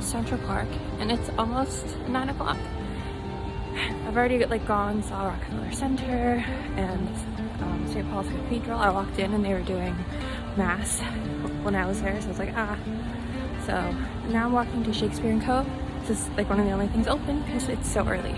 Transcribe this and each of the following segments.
Central Park, and it's almost 9 o'clock. I've already gone, saw Rockefeller Center and St. Paul's Cathedral. I walked in and they were doing mass when I was there, so I was like, ah. So now I'm walking to Shakespeare & Co. This is one of the only things open because it's so early.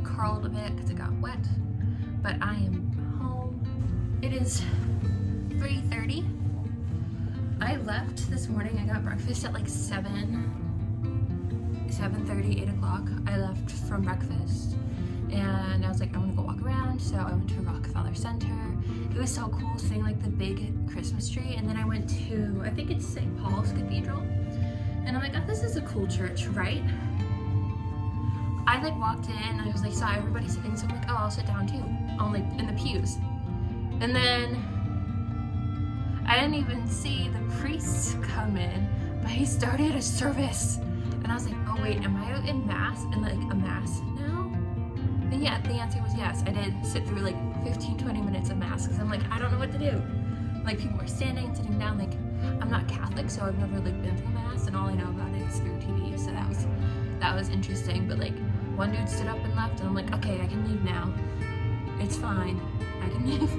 Curled a bit because it got wet, but I am home. It is 3:30. I left this morning. I got breakfast at 7:30, 8 o'clock. I left from breakfast and I was like, I want to go walk around, so I went to Rockefeller Center. It was so cool seeing the big Christmas tree, and then I went to, I think it's St. Paul's Cathedral, and I'm like, oh, this is a cool church, right? I walked in and I was saw everybody sitting, so I'm like, oh, I'll sit down too, in the pews. And then I didn't even see the priest come in, but he started a service, and I was like, oh wait, am I in mass, a mass now? And yeah, the answer was yes. I did sit through 15-20 minutes of mass because I'm I don't know what to do. People were standing, sitting down. I'm not Catholic, so I've never been through mass, and all I know about it is through TV, so that was interesting. But one dude stood up and left, and I'm like, okay, I can leave now. It's fine. I can leave.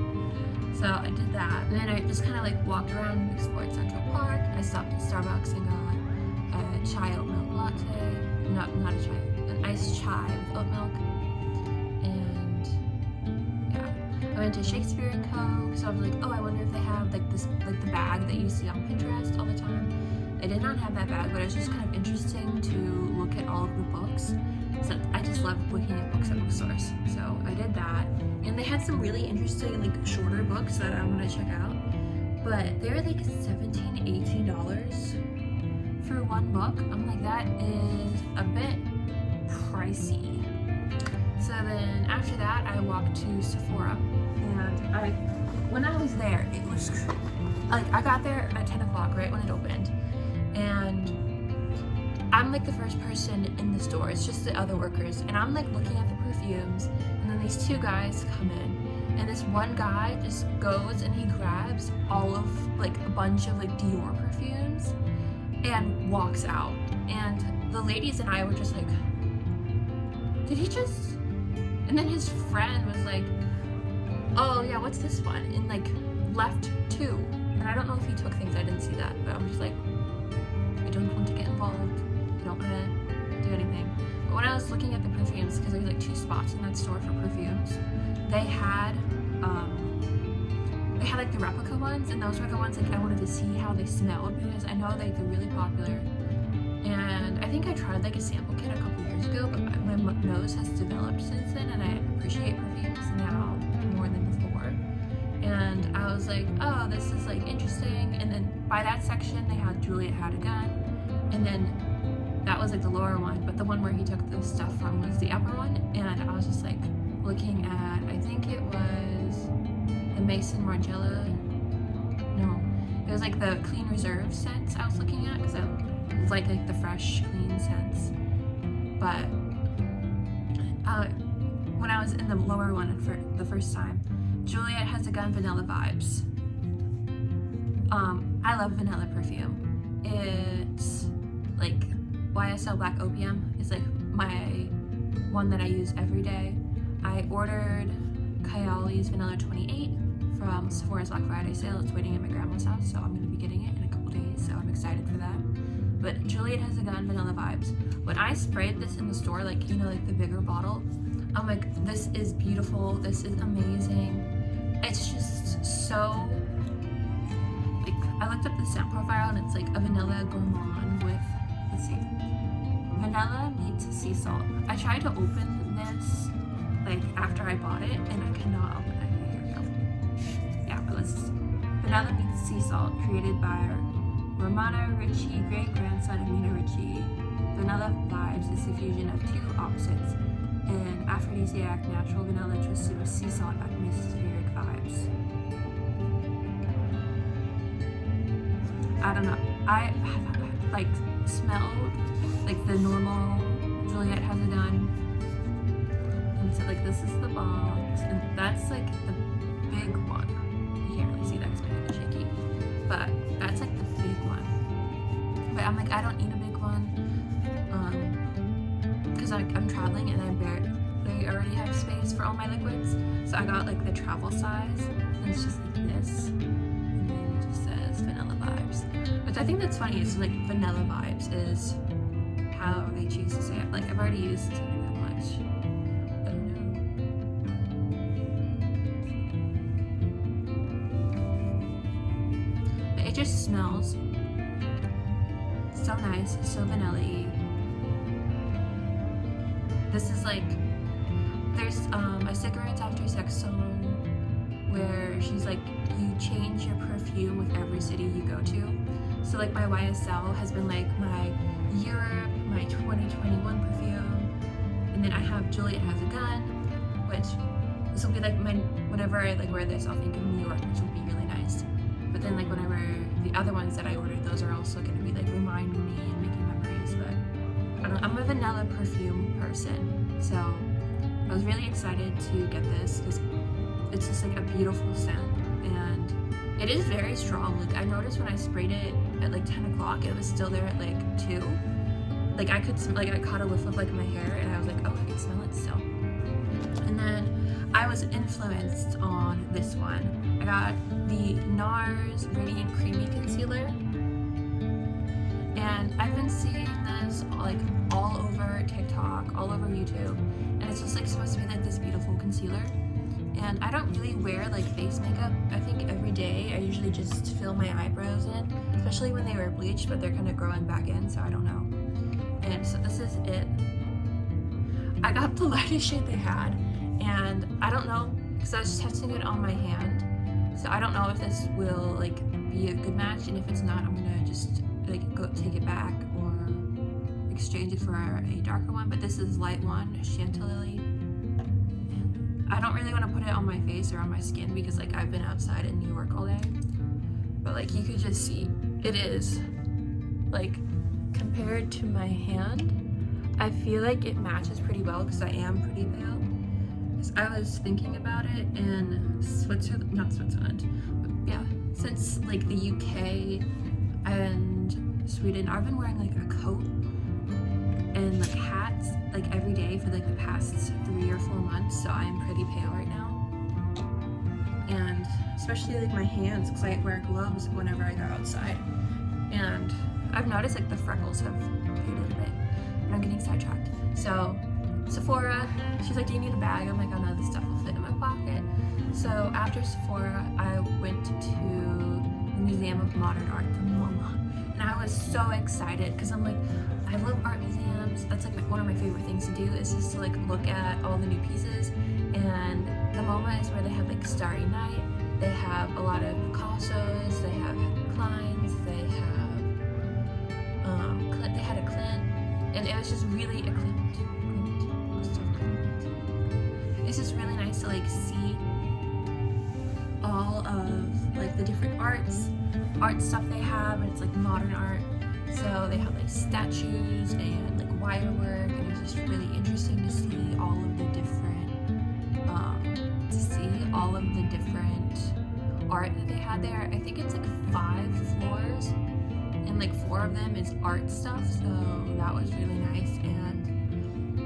So I did that. And then I just kind of walked around and explored Central Park. I stopped at Starbucks and got a chai oat milk latte. Not a chai, an iced chai with oat milk. And yeah, I went to Shakespeare & Co. because I was like, oh, I wonder if they have this the bag that you see on Pinterest all the time. They did not have that bag, but it was just kind of interesting to look at all of the books. So I just love looking at books at bookstores. So I did that. And they had some really interesting, shorter books that I want to check out. But they were $17, $18 for one book. I'm like, that is a bit pricey. So then after that, I walked to Sephora, and when I was there, it was like, I got there at 10 o'clock, right when it opened, and I'm like the first person in the store. It's just the other workers, and I'm like looking at the perfumes, and then these two guys come in, and this one guy just goes and he grabs all of like a bunch of like Dior perfumes and walks out. And the ladies and I were just like, did he just? And then his friend was like, oh yeah, what's this one? And like left too. And I don't know if he took things, I didn't see that, but I'm just like, I don't want to get involved. I don't want to do anything. But when I was looking at the perfumes, because there's like 2 spots in that store for perfumes, they had like the replica ones, and those were the ones like I wanted to see how they smelled, because I know like they're really popular. And I think I tried like a sample kit a couple years ago, but my nose has developed since then, and I appreciate perfumes now more than before. And I was like, oh, this is like interesting. And then by that section, they had Juliet Had a Gun, and then that was like the lower one, but the one where he took the stuff from was the upper one. And I was just like looking at, I think it was the Maison Margiela. No, it was like the Clean Reserve scents I was looking at, because I like the fresh, clean scents. But when I was in the lower one for the first time, Juliet Has a Gun Vanilla Vibes. I love vanilla perfume. It's like YSL Black Opium is like my one that I use every day. I ordered Kayali's Vanilla 28 from Sephora's Black Friday sale. It's waiting at my grandma's house, so I'm going to be getting it in a couple days, so I'm excited for that. But Juliet Has a Gun Vanilla Vibes. When I sprayed this in the store, like, you know, like the bigger bottle, I'm like, this is beautiful, this is amazing. It's just so, like, I looked up the scent profile, and it's like a vanilla gourmand with, let's see, vanilla meets sea salt. I tried to open this, like, after I bought it, and I cannot open it. Here we go. Yeah, it was vanilla meets sea salt, created by Romana Ricci, great-grandson of Nina Ricci. Vanilla Vibes is the fusion of 2 opposites, an aphrodisiac natural vanilla twisted with sea salt atmospheric vibes. I don't know. I like smelled like the normal Juliet Has a Gun, and so like this is the box, and that's like the big one. You can't really see that because my hand is shaky, but that's like the big one. But I'm like, I don't need a big one, because I'm traveling and they already have space for all my liquids. So I got like the travel size, and it's just like this, and then it just says Vanilla Vibes, which I think that's funny. It's like Vanilla Vibes is how they choose to say it. Like, I've already used that much. I don't know. But it just smells so nice, so vanilla-y. This is like, there's a Cigarettes After Sex song where she's like, you change your perfume with every city you go to. So like my YSL has been like my Europe, my 2021 perfume, and then I have Juliet Has a Gun, which this will be like my, whenever I like wear this, I'll think of New York, which will be really nice. But then like whenever the other ones that I ordered, those are also going to be like reminding me and making memories. But I don't know, I'm a vanilla perfume person, so I was really excited to get this because it's just like a beautiful scent, and it is very strong. Like I noticed when I sprayed it at like 10 o'clock, it was still there at like 2. Like I could, like I caught a whiff of like my hair, and I was like, oh, I can smell it still. And then I was influenced on this one. I got the NARS Radiant Creamy Concealer, and I've been seeing this like all over TikTok, all over YouTube, and it's just like supposed to be like this beautiful concealer. And I don't really wear like face makeup. I think every day I usually just fill my eyebrows in, especially when they were bleached, but they're kind of growing back in, so I don't know. And so this is it. I got the lightest shade they had, and I don't know, because I was just testing it on my hand, so I don't know if this will like be a good match, and if it's not, I'm gonna just like go take it back or exchange it for a darker one, but this is light one, Chantilly. I don't really want to put it on my face or on my skin because like I've been outside in New York all day, but like you could just see it is like compared to my hand, I feel like it matches pretty well because I am pretty pale. I was thinking about it in Switzerland, not Switzerland, but yeah, since like the UK and Sweden, I've been wearing like a coat and like hats like every day for like the past 3 or 4 months, so I'm pretty pale right now. And especially like my hands, because I wear gloves whenever I go outside. And I've noticed like the freckles have faded a bit, but I'm getting sidetracked. So Sephora, she's like, do you need a bag? I'm like, oh no, this stuff will fit in my pocket. So after Sephora, I went to the Museum of Modern Art, the MoMA, and I was so excited because I'm like, I love art museums. That's like one of my favorite things to do is just to like look at all the new pieces. And the MoMA is where they have like Starry Night. They have a lot of Picassos. They have Kleins. They have Klimt. They had a Klimt, and it was just really a Klimt. It's just really nice to like see all of like the different art stuff they have, and it's like modern art. So they have like statues and like wire work, and it's just really interesting to see all of the different art that they had there. I think it's like 5 floors, and like 4 of them is art stuff. So that was really nice, and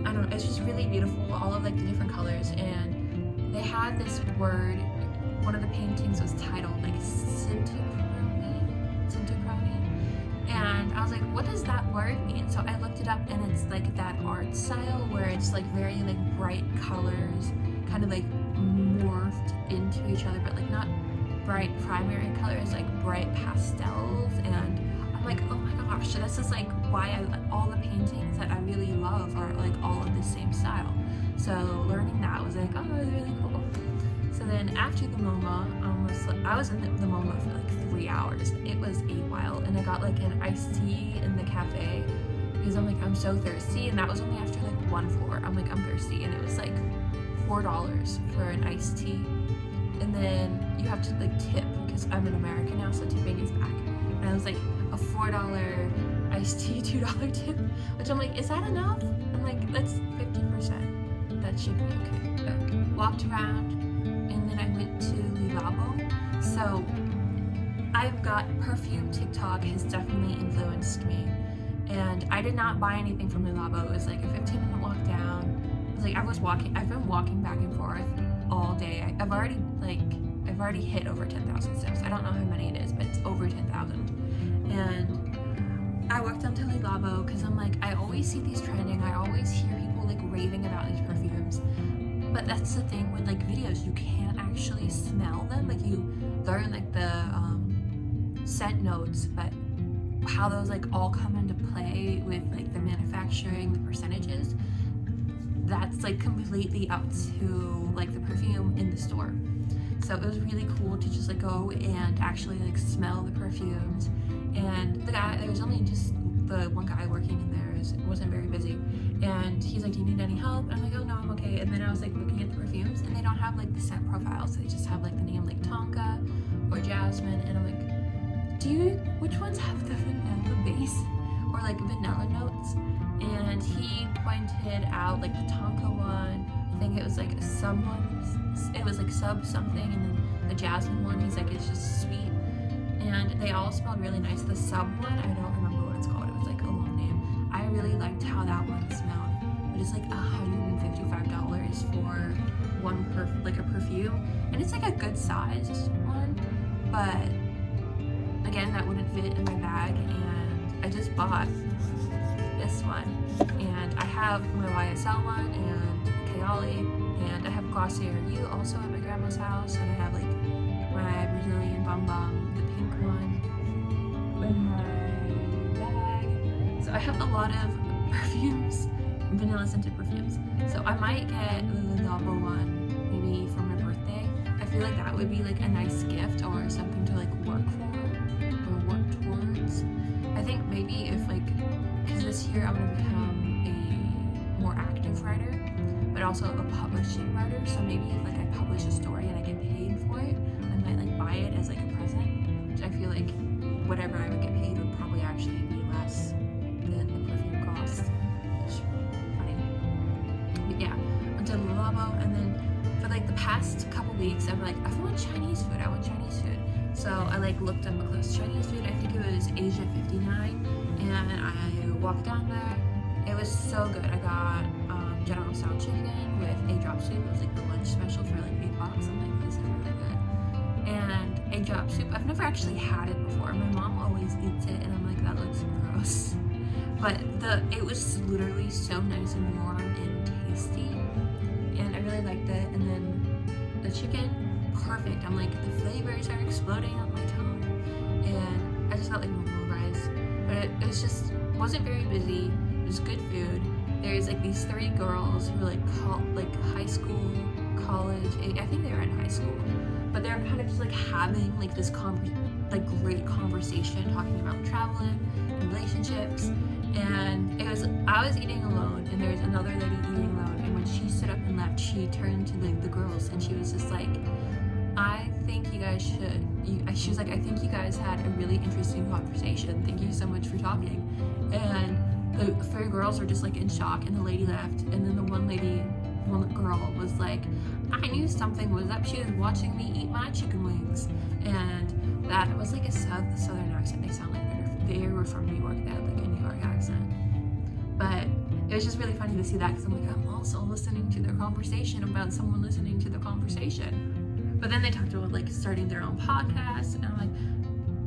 I don't know, it's just really beautiful. All of like the different colors, and they had this word. One of the paintings was titled like Synchronicity, and I was like, what does that word mean? So I looked it up, and it's like that art style where it's like very like bright colors, kind of like morphed into each other, but like not bright primary colors, like bright pastels. And I'm like, oh my gosh, so this is like why all the paintings that I really love are like all of the same style. So learning that was like, oh, it was really cool. So then after the MoMA, I was in the MoMA for like 3 hours. It was a while, and I got like an iced tea in the cafe because I'm like, I'm so thirsty, and that was only after like 1 floor. I'm like, I'm thirsty, and it was like $4 for an iced tea. And then you have to like tip because I'm an American now, so tipping is back. And I was like, a $4 iced tea, $2 tip, which I'm like, is that enough? I'm like, that's 50%. That should be okay. But walked around, and then I went to Le Labo. So I've got perfume. TikTok has definitely influenced me, and I did not buy anything from Le Labo. It was like a 15-minute walk down. I've been walking back and forth all day. I've already hit over 10,000 steps. I don't know how many it is, but it's over 10,000. And I walked down to Le Labo because I'm like, I always see these trending. I always hear people like raving about these perfumes. But that's the thing with like videos, you can't actually smell them. Like you learn like the scent notes, but how those like all come into play with like the manufacturing, the percentages, that's like completely up to like the perfume in the store. So it was really cool to just like go and actually like smell the perfumes. And there was only just the one guy working in there, wasn't very busy, and he's like, do you need any help? And I'm like, oh no, I'm okay. And then I was like looking at the perfumes, and they don't have like the scent profiles. They just have like the name like Tonka or Jasmine, and I'm like, which ones have the vanilla base or like vanilla notes? And he pointed out like the Tonka one, I think it was like it was like sub something, and then the Jasmine one, he's like, it's just sweet. And they all smelled really nice. The sub one, I don't remember what it's called. It was like a long name. I really liked how that one smelled. But it's like $155 for like a perfume. And it's like a good sized one. But again, that wouldn't fit in my bag. And I just bought this one. And I have my YSL one and Kayali. And I have Glossier U also at my grandma's house. And I have like my Brazilian Bum Bum, the pink one, in my bag. So I have a lot of perfumes, vanilla scented perfumes. So I might get the Le Labo one maybe for my birthday. I feel like that would be like a nice gift or something to like work for or work towards. I think maybe if like, because this year I'm gonna become a more active writer, but also a publishing writer. So maybe if like I publish a story and I get paid for it, I might like buy it as like a present, which I feel like whatever I would get paid would probably actually be less than the perfume cost. Which funny. But yeah, went to Le Labo, and then for like the past couple weeks I'm like, I want Chinese food. So I like looked up a close Chinese food. I think it was Asia 59, and I walked down there. It was so good. I got General Tso chicken with egg drop soup. It was like the lunch special for like $8. I'm like, this is really good. And egg drop soup, I've never actually had it before. My mom always eats it, and I'm like, that looks gross. But it was literally so nice and warm and tasty, and I really liked it. And then the chicken, perfect. I'm like, the flavors are exploding on my tongue, and I just felt like normal rice. But it was just wasn't very busy. It was good food. There's like these 3 girls who are like high school, college. I think they were in high school, but they're kind of just like having like this great conversation, talking about traveling and relationships. And I was eating alone, and there was another lady eating alone. And when she stood up and left, she turned to the girls, and she was just like, I think you guys should. She was like, I think you guys had a really interesting conversation. Thank you so much for talking. And the 3 girls were just like in shock, and the lady left. And then the one girl was like, I knew something was up. She was watching me eat my chicken wings. And that was like a southern accent. They sound like they were from New York. They had like a New York accent. But it was just really funny to see that, because I'm like, I'm also listening to their conversation about someone listening to the conversation. But then they talked about like starting their own podcast, and I'm like,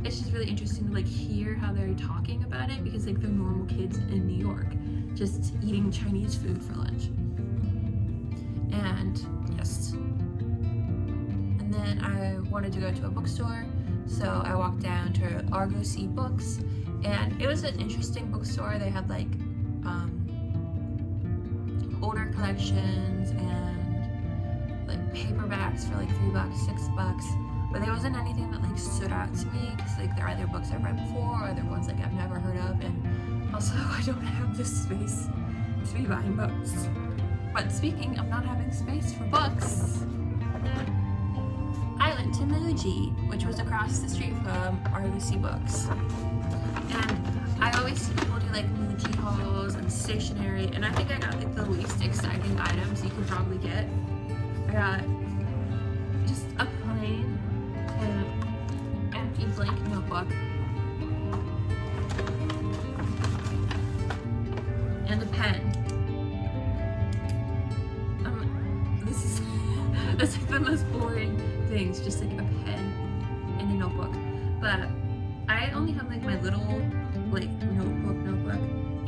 it's just really interesting to like hear how they're talking about it, because like they're normal kids in New York just eating Chinese food for lunch. And yes, and then I wanted to go to a bookstore, so I walked down to Argos eBooks, and it was an interesting bookstore. They had like older collections and like paperbacks for like $3, $6, but there wasn't anything that like stood out to me, because like they're either books I've read before, or they're ones like I've never heard of, and also I don't have the space to be buying books. But speaking of not having space for books, I went to Muji, which was across the street from Argos eBooks, and I always see people do like Muji hauls and stationery, and I think I got like the least exciting items you could probably get. I got just a plain empty blank notebook and a pen. That's like the most boring things, just like a pen and a notebook. But I only have like my little like notebook,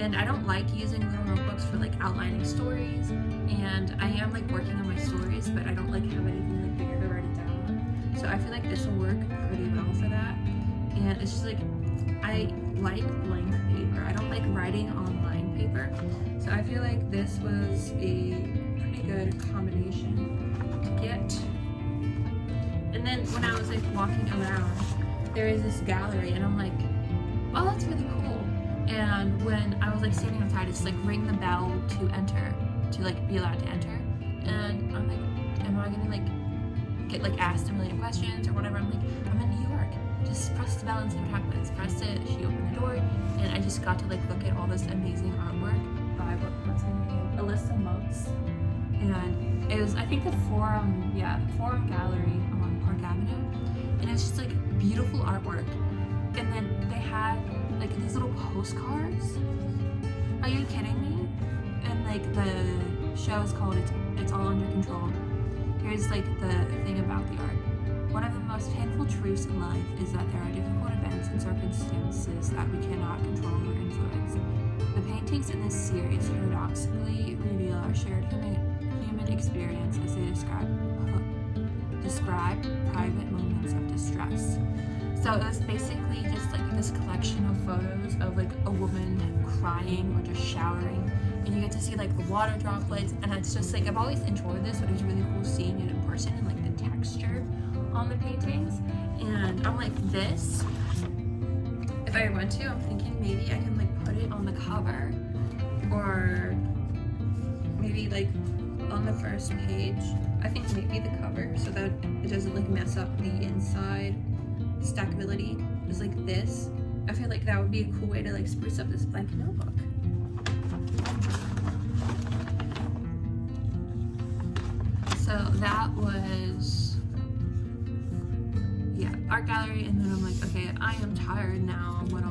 and I don't like using little notebooks for like outlining stories, and I am like working on my stories, but I don't like have anything like bigger to write it down. So I feel like this will work pretty well for that. And it's just like, I like blank paper. I don't like writing on lined paper. So I feel like this was a pretty good combination to get. And then when I was like walking around, there is this gallery, and I'm like, oh, that's really cool. And when I was like standing outside, it's like ring the bell to enter, to like be allowed to enter. And I'm like, am I gonna like get like asked a million questions or whatever? I'm like, I'm in New York. Just press the bell and see what happens. Pressed it, she opened the door, and I just got to like look at all this amazing artwork by what's her name? Alyssa Moats. And it was, I think, the Forum Gallery on Park Avenue. And it's just like beautiful artwork. And then they had like these little postcards. Are you kidding me? And like the show is called It's All Under Control. Here's like the thing about the art. One of the most painful truths in life is that there are difficult events and circumstances that we cannot control or influence. The paintings in this series paradoxically reveal our shared human experience as they describe private moments of distress. So it was basically just like this collection of photos of like a woman crying or just showering, and you get to see like the water droplets, and it's just like, I've always enjoyed this, but it was really cool seeing it in person and like the texture on the paintings. And I'm like, this if I want to, I'm thinking maybe I can like put it on the cover, or maybe like on the first page. I think maybe the cover, so that it doesn't like mess up the inside stackability, just like this. I feel like that would be a cool way to like spruce up this blank notebook. So that was, yeah, art gallery, and then I'm like, okay, I am tired now. I'm gonna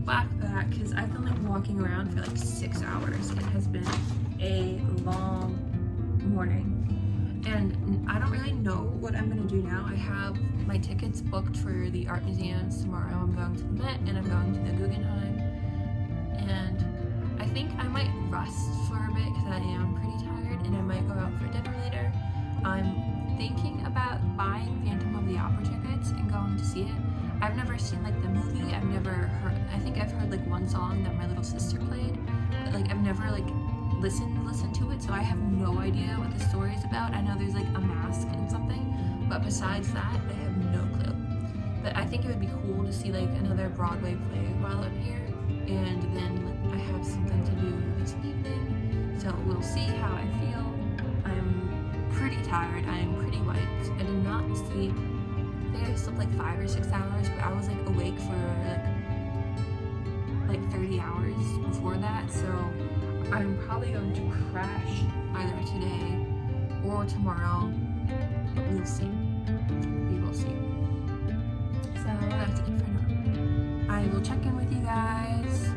whack back because I've been like walking around for like 6 hours. It has been a long morning, and I don't really know what I'm gonna do now. I have my tickets booked for the art museums tomorrow. I'm going to the Met and I'm going to the Guggenheim, and I think I might rest for a bit because I am pretty tired, and I might go out for dinner later. I'm thinking about buying Phantom of the Opera tickets and going to see it. I've never seen like the movie. I've never heard, I think I've heard like one song that my little sister played, but like I've never like listened to it, so I have no idea what the story is about. I know there's like a mask and something, but besides that, I have no clue. But I think it would be cool to see like another Broadway play while I'm here, and then I have something to do this evening, so we'll see how I feel. I'm pretty tired. I am pretty wiped. I did not sleep. I think I slept like 5 or 6 hours, but I was like awake for like 30 hours before that, so I'm probably going to crash either today or tomorrow, but we'll see. We will see. So that's it for now. I will check in with you guys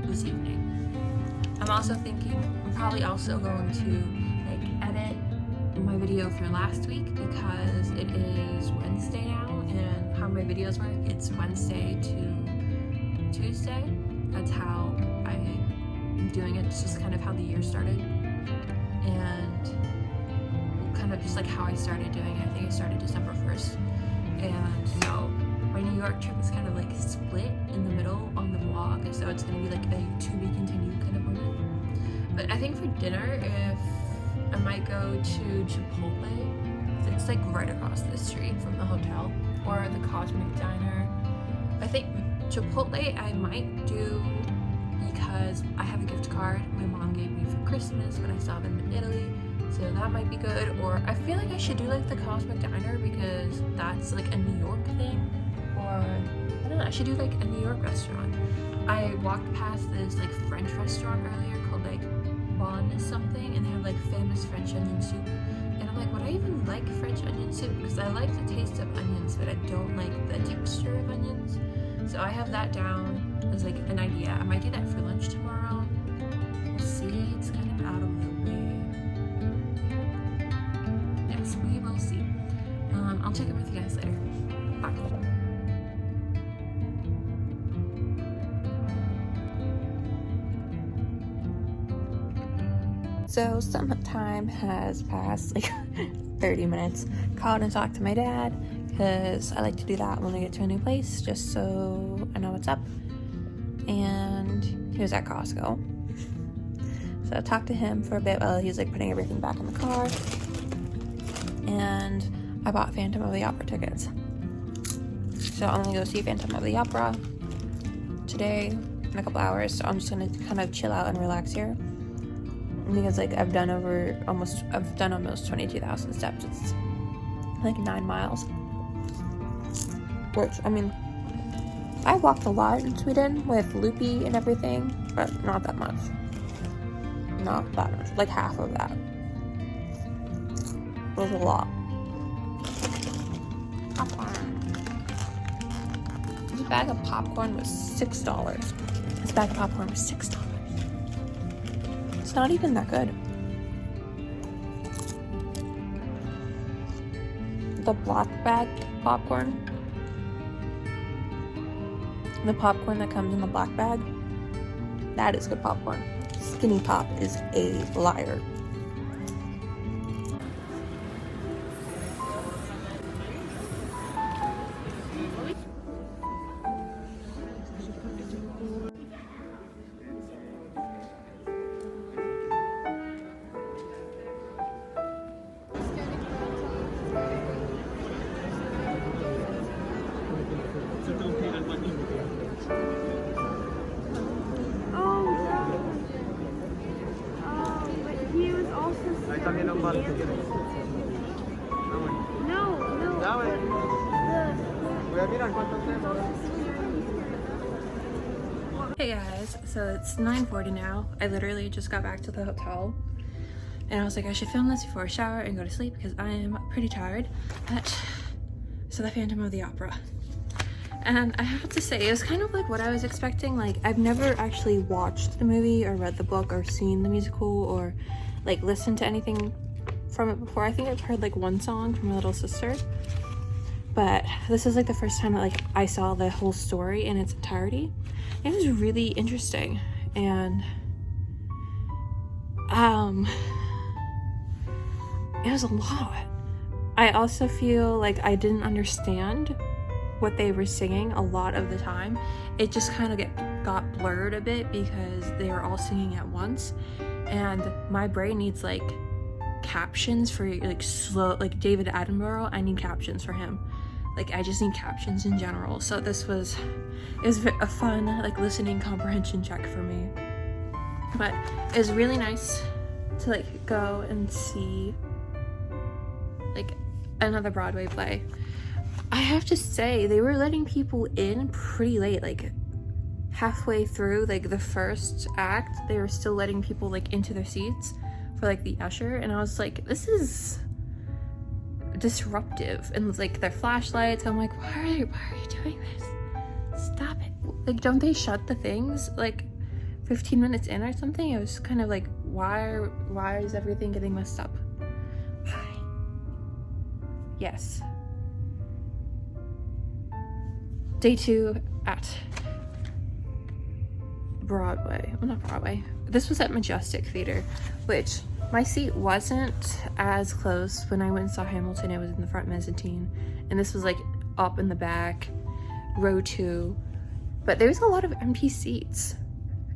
this evening. I'm also thinking I'm probably also going to like edit my video for last week because it is Wednesday now, and how my videos work, it's Wednesday to Tuesday. That's how I'm doing it. It's just kind of how the year started, and kind of just like how I started doing it. I think I started December 1st, and so my New York trip is kind of like split in the middle on the vlog, so it's gonna be like a to be continued kind of moment. But I think for dinner, if I might go to Chipotle. It's like right across the street from the hotel, or the Cosmic Diner. I think Chipotle I might do because I have a gift card my mom gave me for Christmas when I saw them in Italy, so that might be good. Or I feel like I should do like the Cosmic Diner because that's like a New York thing, or I don't know, I should do like a New York restaurant. I walked past this like French restaurant earlier called like Bon something, and they have like famous French onion soup, and I'm like, would I even like French onion soup? Because I like the taste of onions, but I don't like the texture of onions. So I have that down as like an idea. I might do that for lunch tomorrow. We'll see. It's kind of out of the way. Yes, we will see. I'll check in with you guys later. Bye. So some time has passed, like 30 minutes. Called and talked to my dad because I like to do that when I get to a new place, just so I know what's up. And he was at Costco. So I talked to him for a bit while he was like putting everything back in the car. And I bought Phantom of the Opera tickets. So I'm gonna go see Phantom of the Opera today in a couple hours. So I'm just gonna kind of chill out and relax here. Because like I've done almost 22,000 steps. It's like 9 miles, which I mean I walked a lot in Sweden with Loopy and everything, but not that much, like half of that. It was a lot. Popcorn. This bag of popcorn was $6. This bag of popcorn was $6. It's not even that good. The black bag popcorn, the popcorn that comes in the black bag, that is good popcorn. Skinny Pop is a liar. So don't pay that money. No, Hey guys, so it's 9:40 now. I literally just got back to the hotel and I was like, I should film this before I shower and go to sleep because I am pretty tired. But so the Phantom of the Opera. And I have to say, it was kind of like what I was expecting. Like, I've never actually watched the movie or read the book or seen the musical or like listened to anything from it before. I think I've heard like one song from my little sister, but this is like the first time that like I saw the whole story in its entirety. It was really interesting, and it was a lot. I also feel like I didn't understand what they were singing a lot of the time. It just kind of got blurred a bit because they were all singing at once, and my brain needs like captions for like slow, like David Attenborough. I need captions for him. Like, I just need captions in general. So it was a fun like listening comprehension check for me. But it was really nice to like go and see like another Broadway play. I have to say, they were letting people in pretty late, like halfway through like the first act. They were still letting people like into their seats for like the usher, and I was like, this is disruptive. And like their flashlights, I'm like, why are you doing this? Stop it. Like, don't they shut the things like 15 minutes in or something? It was kind of like, why is everything getting messed up? Why? Yes. Day 2 at Broadway. Well, not Broadway. This was at Majestic Theater, which my seat wasn't as close when I went and saw Hamilton. It was in the front mezzanine, and this was like up in the back, row 2. But there was a lot of empty seats.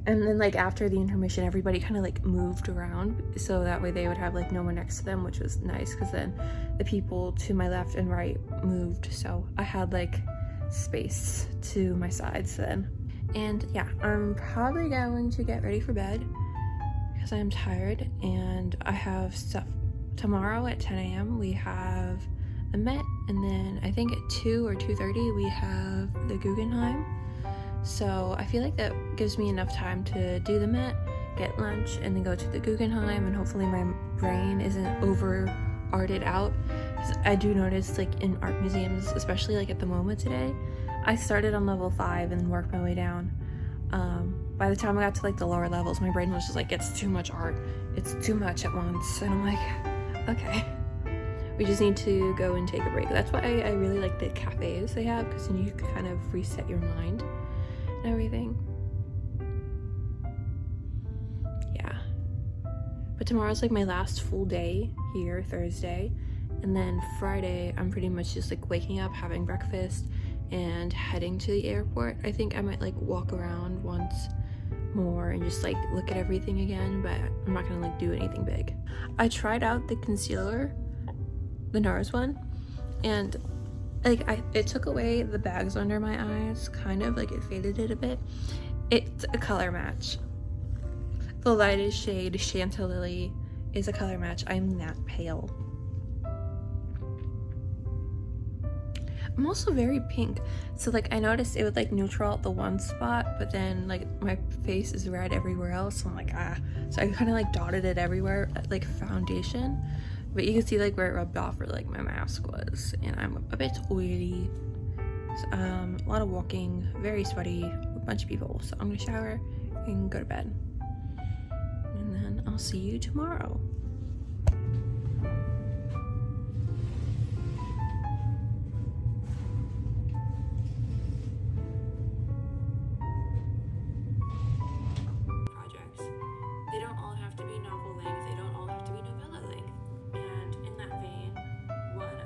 And then like after the intermission, everybody kind of like moved around, so that way they would have like no one next to them, which was nice because then the people to my left and right moved, so I had like space to my sides then. And yeah, I'm probably going to get ready for bed because I'm tired, and I have stuff tomorrow at 10 a.m. we have the Met, and then I think at 2 or 2:30 we have the Guggenheim. So I feel like that gives me enough time to do the Met, get lunch, and then go to the Guggenheim, and hopefully my brain isn't over arted out. Because I do notice like in art museums, especially like at the MoMA today, I started on level 5 and worked my way down. By the time I got to like the lower levels, my brain was just like, it's too much art, it's too much at once, and I'm like, okay, we just need to go and take a break. That's why I really like the cafes they have, because then you can kind of reset your mind and everything. Yeah, but tomorrow's like my last full day here, Thursday, and then Friday I'm pretty much just like waking up, having breakfast, and heading to the airport. I think I might like walk around once more and just like look at everything again, but I'm not gonna like do anything big. I tried out the concealer, the NARS one, and like it took away the bags under my eyes, kind of like it faded it a bit. It's a color match. The lightest shade, Chantilly, is a color match. I'm that pale. I'm also very pink, so like I noticed it would like neutral out the one spot, but then like my face is red everywhere else, so I'm like, so I kind of like dotted it everywhere like foundation, but you can see like where it rubbed off where like my mask was, and I'm a bit oily, so, a lot of walking, very sweaty, a bunch of people, so I'm gonna shower and go to bed, and then I'll see you tomorrow. They don't all have to be novel length, they don't all have to be novella length. And in that vein, one of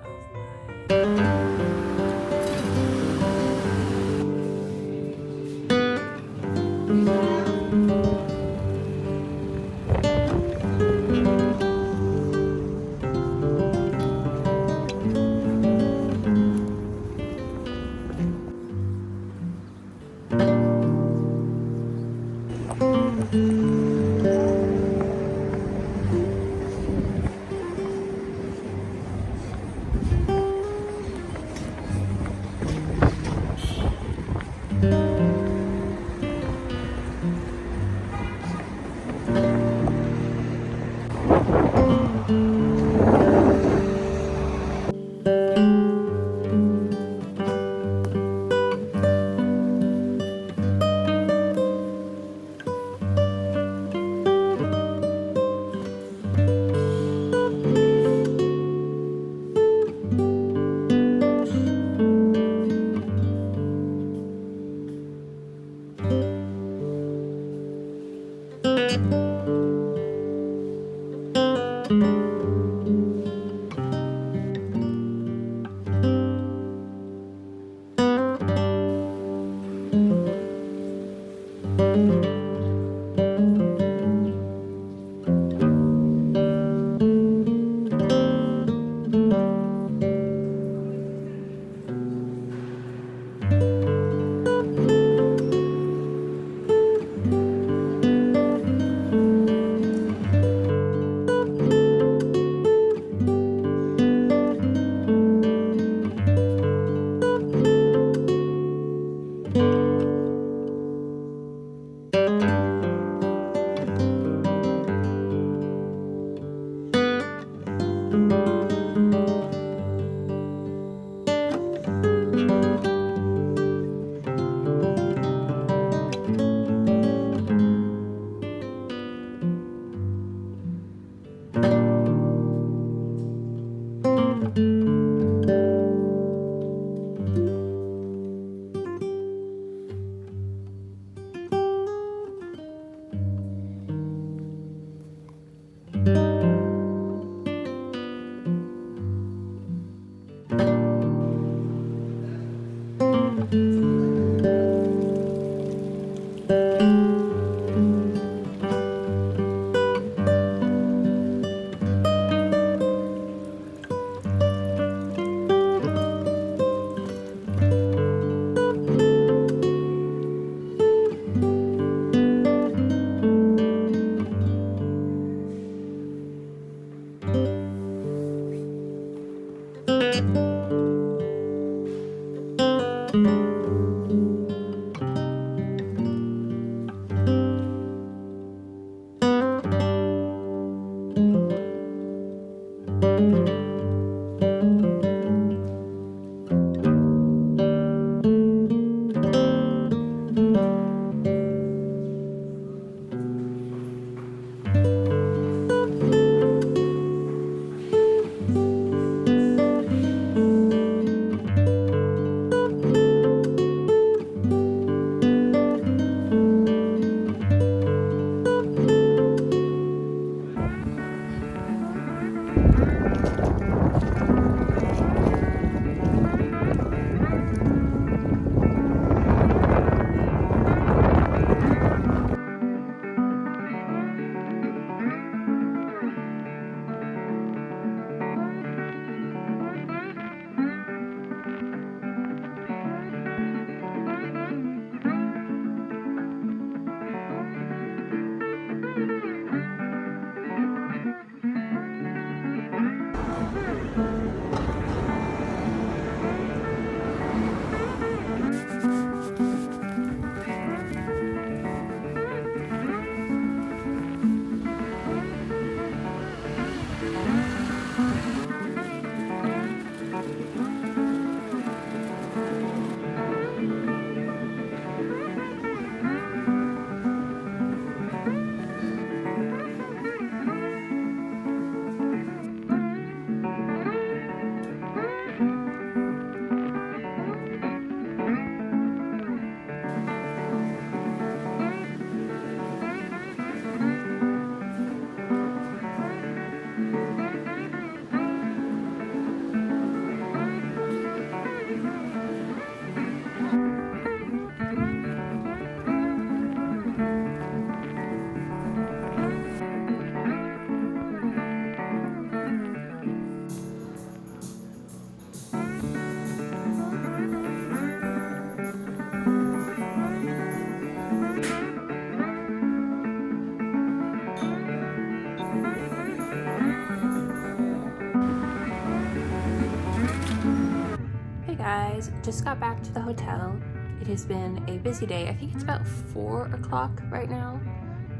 Guys, just got back to the hotel. It has been a busy day. I think it's about 4 o'clock right now,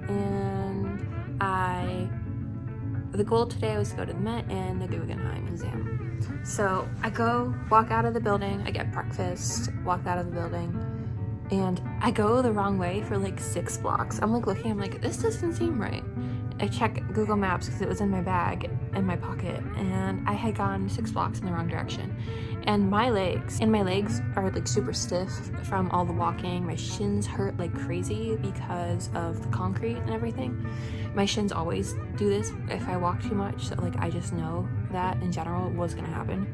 and I the goal today was to go to the Met and the Guggenheim Museum. So I go walk out of the building, I get breakfast, walk out of the building, and I go the wrong way for like 6 blocks. I'm like looking, I'm like, this doesn't seem right. I check Google Maps because it was in my bag, in my pocket, and I had gone 6 blocks in the wrong direction. And my legs are like super stiff from all the walking. My shins hurt like crazy because of the concrete and everything. My shins always do this if I walk too much, so like I just know that in general was gonna happen.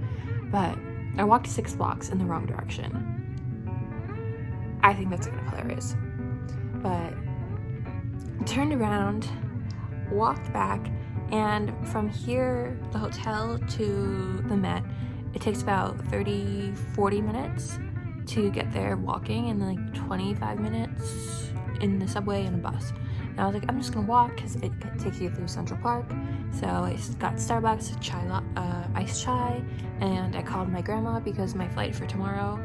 But I walked 6 blocks in the wrong direction. I think that's kind of hilarious. But I turned around, walked back, and from here, the hotel to the Met, it takes about 30-40 minutes to get there walking, and then like 25 minutes in the subway and a bus. And I was like, I'm just gonna walk because it takes you through Central Park. So I got Starbucks, iced chai, and I called my grandma because my flight for tomorrow,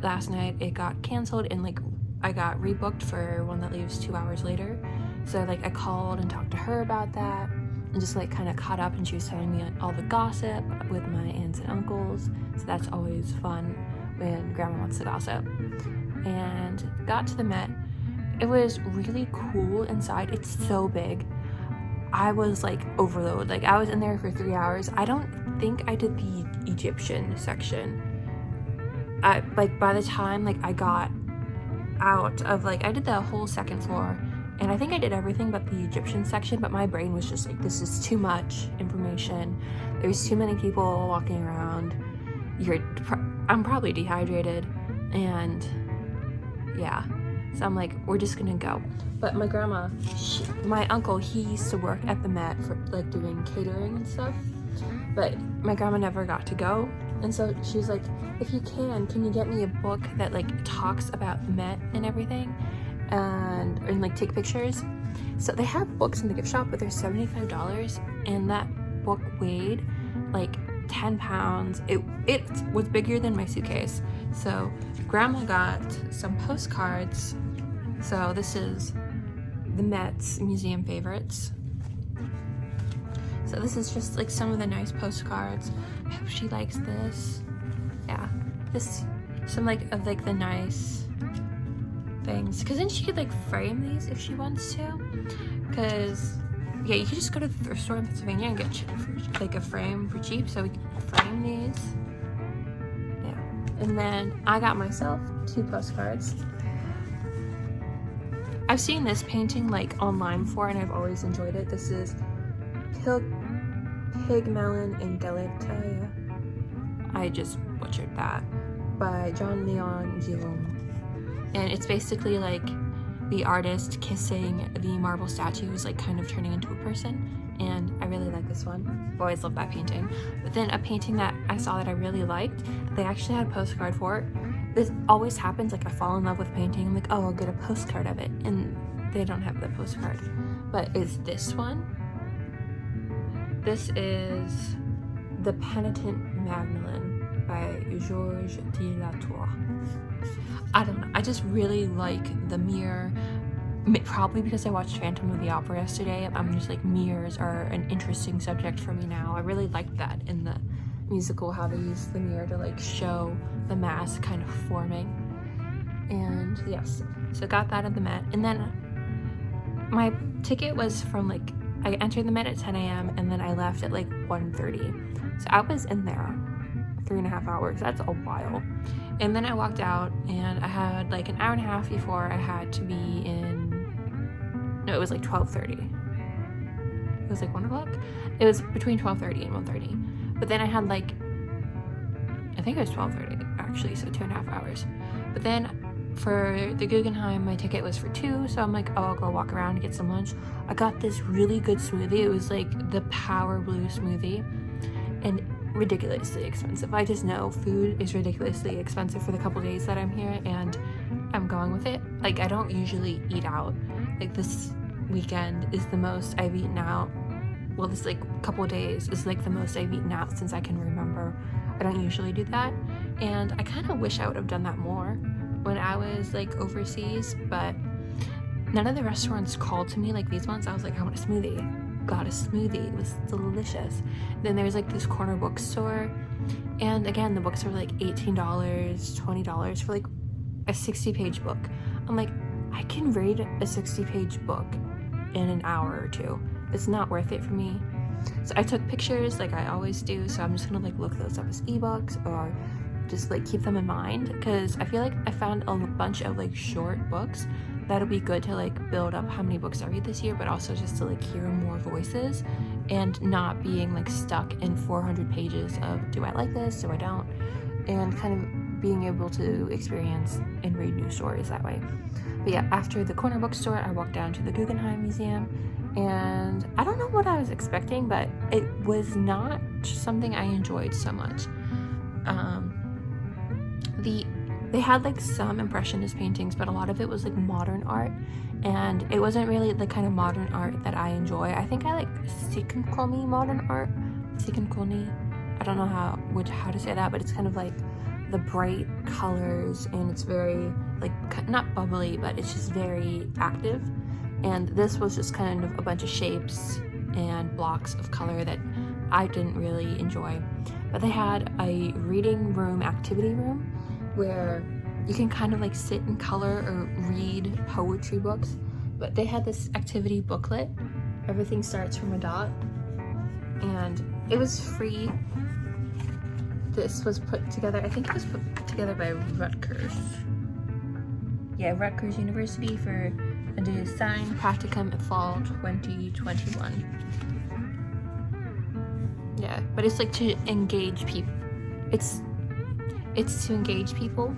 last night, it got canceled, and like I got rebooked for one that leaves 2 hours later. So like I called and talked to her about that and just like kind of caught up, and she was telling me all the gossip with my aunts and uncles. So that's always fun when grandma wants to gossip. And got to the Met. It was really cool inside. It's so big. I was like overloaded. Like I was in there for 3 hours. I don't think I did the Egyptian section. Like by the time like I got out of like, I did the whole second floor, and I think I did everything but the Egyptian section, but my brain was just like, this is too much information. There's too many people walking around. I'm probably dehydrated, and yeah. So I'm like, we're just gonna go. But my grandma, my uncle, he used to work at the Met for like doing catering and stuff, but my grandma never got to go. And so she was like, if you can you get me a book that like talks about the Met and everything, and like take pictures? So they have books in the gift shop, but they're $75, and that book weighed like 10 pounds. It was bigger than my suitcase. So grandma got some postcards. So this is the Met's museum favorites. So this is just like some of the nice postcards. I hope she likes this. Yeah, this some like of like the nice things, because then she could like frame these if she wants to. Because yeah, you could just go to the thrift store in Pennsylvania and get like a frame for cheap. So we can frame these. Yeah, and then I got myself 2 postcards. I've seen this painting like online before, and I've always enjoyed it. This is Pygmalion and Galatea. I just butchered that, by John Leon Guillaume. And it's basically like the artist kissing the marble statue who's like kind of turning into a person, and I really like this one. I've always loved that painting. But then a painting that I saw that I really liked, they actually had a postcard for it. This always happens, like I fall in love with painting, I'm like, oh, I'll get a postcard of it, and they don't have the postcard. But it's this one. This is The Penitent Magdalene by Georges de la Tour. I don't know, I just really like the mirror. Probably because I watched Phantom of the Opera yesterday. I'm just like, mirrors are an interesting subject for me now. I really liked that in the musical, how they use the mirror to like show the mask kind of forming. And yes, so got that at the Met. And then my ticket was from like, I entered the Met at 10 a.m. and then I left at like 1:30. So I was in there 3.5 hours. That's a while. And then I walked out, and I had like an hour and a half before I had to be in, no, it was like 12:30. It was like 1 o'clock. It was between 12:30 and 1:30. But then I had like, I think it was 12:30 actually, so 2.5 hours. But then for the Guggenheim, my ticket was for 2, so I'm like, oh, I'll go walk around and get some lunch. I got this really good smoothie. It was like the Power Blue smoothie, and ridiculously expensive. I just know food is ridiculously expensive for the couple days that I'm here, and I'm going with it. Like, I don't usually eat out. Like, this weekend is the most I've eaten out. Well, this like couple days is like the most I've eaten out since I can remember. I don't usually do that, and I kind of wish I would have done that more when I was like overseas, but none of the restaurants called to me like these ones. I was like, I want a smoothie. got a smoothie. It was delicious. Then there's like this corner bookstore, and again, the books were like $18, $20 for like a 60-page book. I'm like, I can read a 60-page book in an hour or two. It's not worth it for me. So I took pictures like I always do, so I'm just gonna like look those up as ebooks or just like keep them in mind, because I feel like I found a bunch of like short books that'll be good to like build up how many books I read this year, but also just to like hear more voices and not being like stuck in 400 pages of do I like this, do I don't, and kind of being able to experience and read new stories that way. But yeah, after the corner bookstore, I walked down to the Guggenheim Museum, and I don't know what I was expecting, but it was not something I enjoyed so much. They had like some impressionist paintings, but a lot of it was like modern art, and it wasn't really the kind of modern art that I enjoy. I think I like Seconkomi modern art. Seconkomi, I don't know how to say that, but it's kind of like the bright colors, and it's very like not bubbly, but it's just very active. And this was just kind of a bunch of shapes and blocks of color that I didn't really enjoy. But they had a reading room, activity room, where you can kind of like sit and color or read poetry books. But they had this activity booklet. Everything starts from a dot, and it was free. This was put together, I think it was put together by Rutgers. Yeah, Rutgers University for a design practicum fall 2021. Yeah, but it's like to engage people. It's to engage people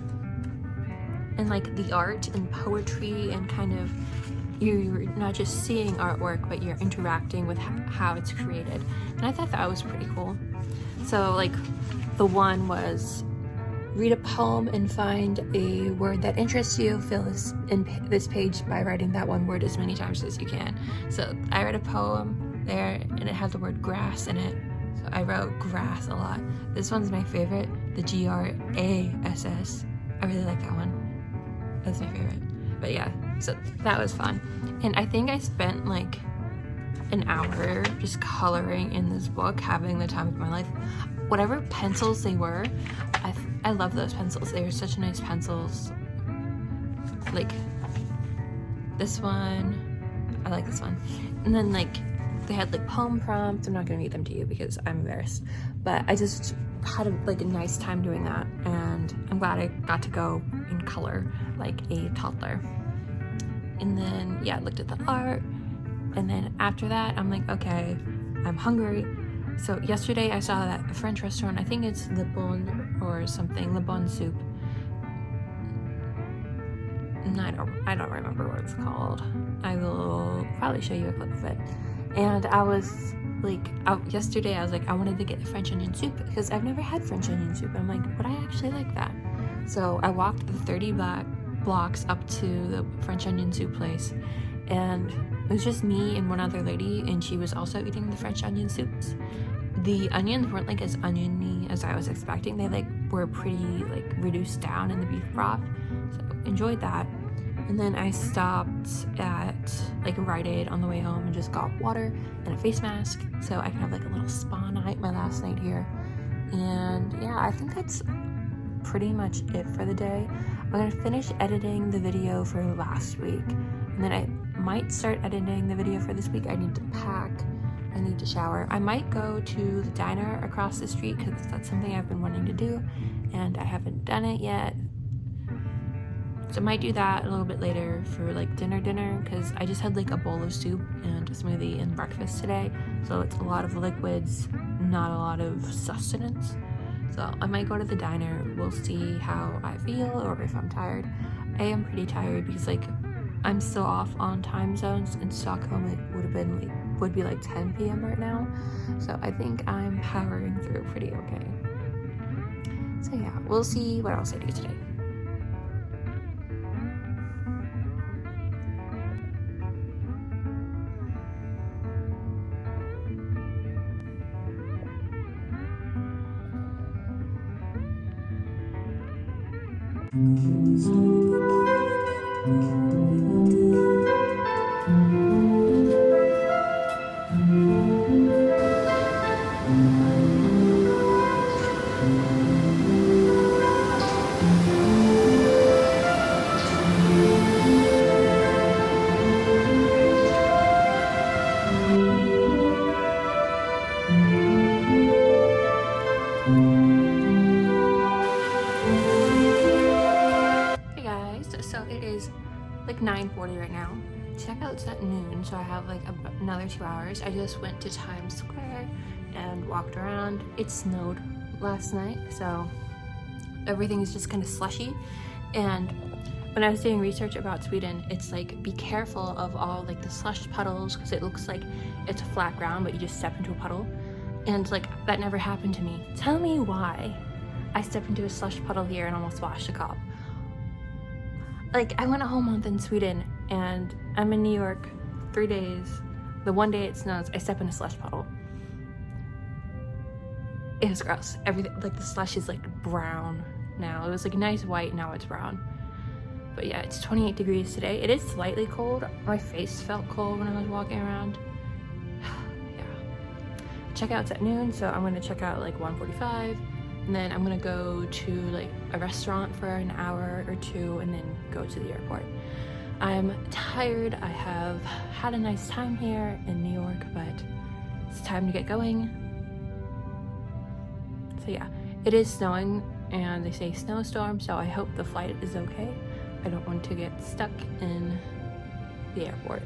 and like the art and poetry, and kind of you're not just seeing artwork, but you're interacting with how it's created. And I thought that was pretty cool. So like the one was read a poem and find a word that interests you. Fill this page by writing that one word as many times as you can. So I read a poem there, and it had the word grass in it. So I wrote grass a lot. This one's my favorite, the GRASS. I really like that one. That's my favorite. But yeah, so that was fun. And I think I spent like an hour just coloring in this book, having the time of my life. Whatever pencils they were, I love those pencils. They were such nice pencils. Like this one, I like this one. And then like they had like poem prompts. I'm not gonna read them to you because I'm embarrassed, but I just had a nice time doing that, and I'm glad I got to go in color like a toddler. And then yeah, I looked at the art, and then after that I'm like, okay, I'm hungry. So yesterday I saw that French restaurant, I think it's Le Bon or something, Le Bon Soup. And I don't remember what it's called. I will probably show you a clip of it. And I was like, yesterday I was like, I wanted to get the French onion soup because I've never had French onion soup. I'm like, would I actually like that? So I walked the 30 blocks up to the French onion soup place, and it was just me and one other lady, and she was also eating the French onion soups. The onions weren't like as oniony as I was expecting. They like were pretty like reduced down in the beef broth, so enjoyed that. And then I stopped at like Rite Aid on the way home and just got water and a face mask so I can have like a little spa night, my last night here. And yeah, I think that's pretty much it for the day. I'm gonna finish editing the video for last week, and then I might start editing the video for this week. I need to pack, I need to shower. I might go to the diner across the street because that's something I've been wanting to do and I haven't done it yet. So I might do that a little bit later for like dinner because I just had like a bowl of soup and a smoothie and breakfast today. So it's a lot of liquids, not a lot of sustenance. So I might go to the diner. We'll see how I feel or if I'm tired. I am pretty tired because like I'm still off on time zones. In Stockholm it would be like 10 p.m. right now. So I think I'm powering through pretty okay. So yeah, we'll see what else I do today. 9:40 right now. Checkout's at noon, so I have like another 2 hours. I just went to Times Square and walked around. It snowed last night, so everything is just kind of slushy. And when I was doing research about Sweden, it's like, be careful of all like the slush puddles, because it looks like it's a flat ground, but you just step into a puddle. And like, that never happened to me. Tell me why I stepped into a slush puddle here and almost washed a cop. Like, I went a whole month in Sweden and I'm in New York 3 days. The one day it snows, I step in a slush puddle. It was gross. Everything, like the slush is like brown now. It was like nice white, now it's brown. But yeah, it's 28 degrees today. It is slightly cold. My face felt cold when I was walking around. Yeah. Checkout's at noon, so I'm gonna check out like 1:45. And then I'm gonna go to like a restaurant for an hour or two and then go to the airport. I'm tired. I have had a nice time here in New York, but it's time to get going. So yeah, it is snowing and they say snowstorm, so I hope the flight is okay. I don't want to get stuck in the airport.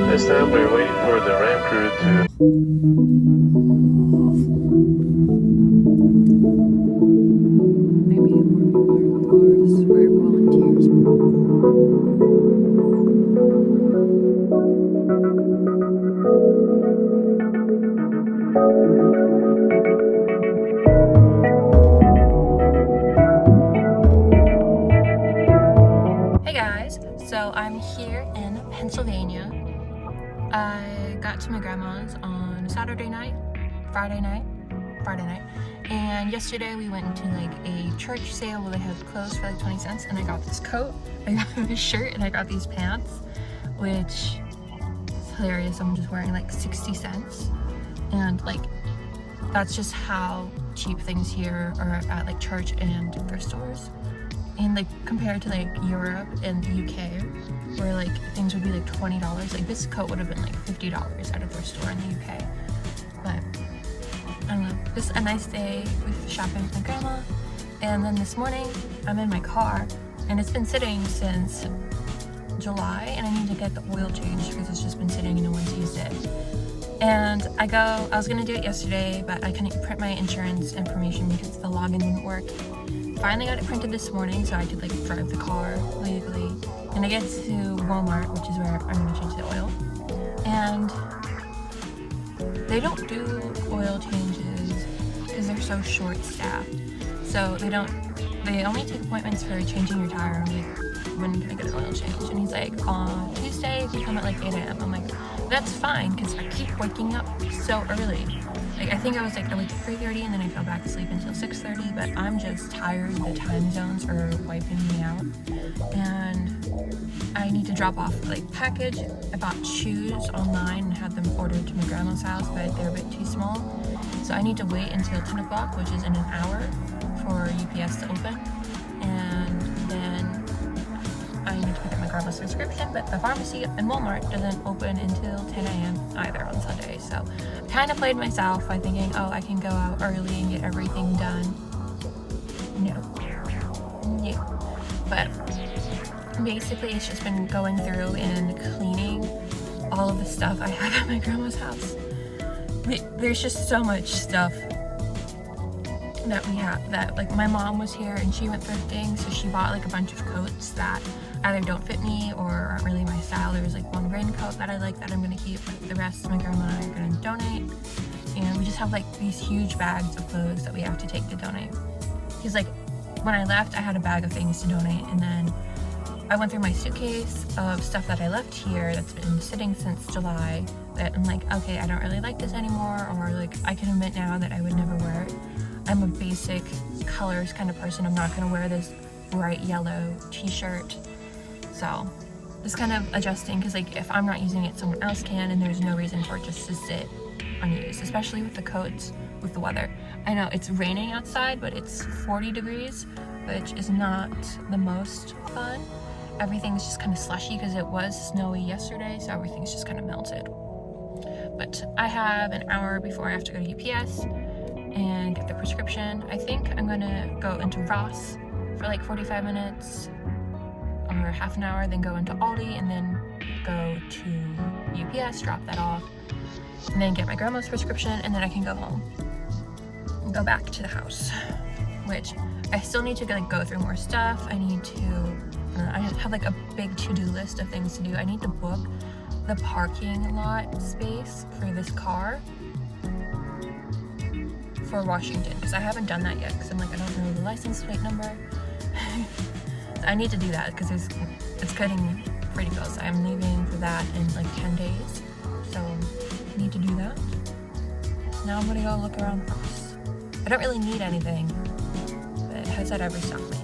This time we're waiting for the ramp crew to... Maybe more people are cars for volunteers. Hey guys, so I'm here in Pennsylvania. I got to my grandma's on Friday night, and yesterday we went to like a church sale where they had clothes for like 20 cents, and I got this coat, I got this shirt, and I got these pants, which is hilarious. I'm just wearing like 60 cents, and like that's just how cheap things here are at like church and thrift stores. And like compared to like Europe and the UK, where like things would be like $20, like this coat would have been like $50 at a thrift store in the UK. But I don't know, just a nice day with shopping with my grandma. And then this morning I'm in my car and it's been sitting since July, and I need to get the oil changed because it's just been sitting and no one's used it. And I was gonna do it yesterday, but I couldn't print my insurance information because the login didn't work. Finally got it printed this morning so I could like drive the car legally. And I get to Walmart, which is where I'm gonna change the oil. And they don't do oil changes because they're so short-staffed. So they only take appointments for changing your tire. I'm like, when can I get an oil change? And he's like, on Tuesday if you come at like 8 a.m. I'm like, that's fine because I keep waking up so early. Like, I think I was like at like 3:30 and then I fell back asleep until 6:30, but I'm just tired. The time zones are wiping me out. And I need to drop off like package. I bought shoes online and had them ordered to my grandma's house, but they're a bit too small. So I need to wait until 10 o'clock, which is in an hour, for UPS to open. And then I need to pick up my grandma's prescription, but the pharmacy in Walmart doesn't open until 10 a.m. either on Sunday. So I kind of played myself by thinking, oh, I can go out early and get everything done. No. But basically it's just been going through and cleaning all of the stuff I have at my grandma's house. There's just so much stuff that we have that, like, my mom was here and she went thrifting, so she bought like a bunch of coats that either don't fit me or aren't really my style. There was like one raincoat that I like that I'm gonna keep, but the rest my grandma and I are gonna donate. And we just have like these huge bags of clothes that we have to take to donate. Because like when I left, I had a bag of things to donate, and then I went through my suitcase of stuff that I left here that's been sitting since July that I'm like, okay, I don't really like this anymore, or like I can admit now that I would never wear it. I'm a basic colors kind of person. I'm not gonna wear this bright yellow t-shirt. So just kind of adjusting, because like if I'm not using it, someone else can, and there's no reason for it just to sit unused, especially with the coats. with the weather. I know it's raining outside, but it's 40 degrees, which is not the most fun. Everything's just kind of slushy because it was snowy yesterday, so everything's just kind of melted. But I have an hour before I have to go to UPS and get the prescription. I think I'm gonna go into Ross for like 45 minutes or half an hour, then go into Aldi, and then go to UPS, drop that off, and then get my grandma's prescription, and then I can go home and go back to the house, which I still need to like go through more stuff. I need to, I have like a big to-do list of things to do. I need to book the parking lot space for this car for Washington, because I haven't done that yet, because I'm like, I don't know the license plate number. I need to do that because it's getting pretty close. I'm leaving for that in like 10 days, so I need to do that. Now I'm gonna go look around first. I don't really need anything, but it has at every stop lane.